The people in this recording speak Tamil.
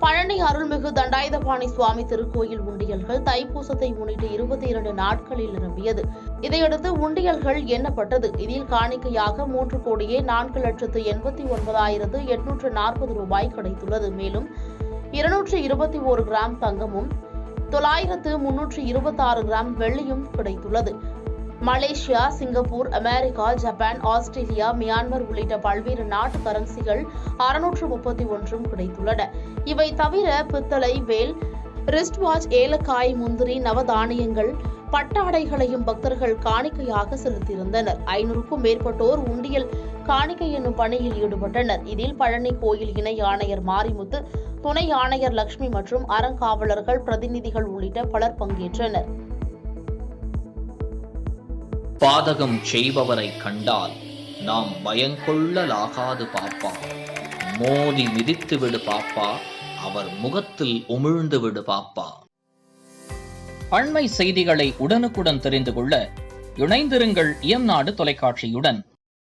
பழனி அருள்மிகு தண்டாயுதபாணி சுவாமி திருக்கோயில் உண்டியல்கள் தைப்பூசத்தை முன்னிட்டு 22 நாட்களில் நிரம்பியது. இதையடுத்து உண்டியல்கள் எண்ணப்பட்டது. இதில் காணிக்கையாக 3,89,840 ரூபாய் கிடைத்துள்ளது. மேலும் 221 கிராம் தங்கமும் 9,326 கிராம் வெள்ளியும் கிடைத்துள்ளது. Malaysia, Singapore, America, Japan, Australia, Myanmar உள்ளிட்ட பல்வேறு நாட்டு கரன்சிகள் 631 கிடைத்துள்ளன. இவை தவிர பித்தளை, வேல், ரிஸ்ட் வாட்ச், ஏலக்காய், முந்திரி, நவதானியங்கள், பட்டாடைகளையும் பக்தர்கள் காணிக்கையாக செலுத்தியிருந்தனர். 500க்கும் மேற்பட்டோர் உண்டியல் காணிக்கை என்னும் பணியில் ஈடுபட்டனர். இதில் பழனி கோயில் இணை ஆணையர் மாரிமுத்து, துணை ஆணையர் லட்சுமி மற்றும் அறங்காவலர்கள், பிரதிநிதிகள் உள்ளிட்ட பலர் பங்கேற்றனர். பாதகம் செய்பவரை கண்டால் நாம் பயங்கொள்ளலாகாது பாப்பா, மோதி மிதித்து விடு பாப்பா, அவர் முகத்தில் உமிழ்ந்து விடு பாப்பா. அண்மை செய்திகளை உடனுக்குடன் தெரிந்து கொள்ள இணைந்திருங்கள் இயம்நாடு தொலைக்காட்சியுடன்.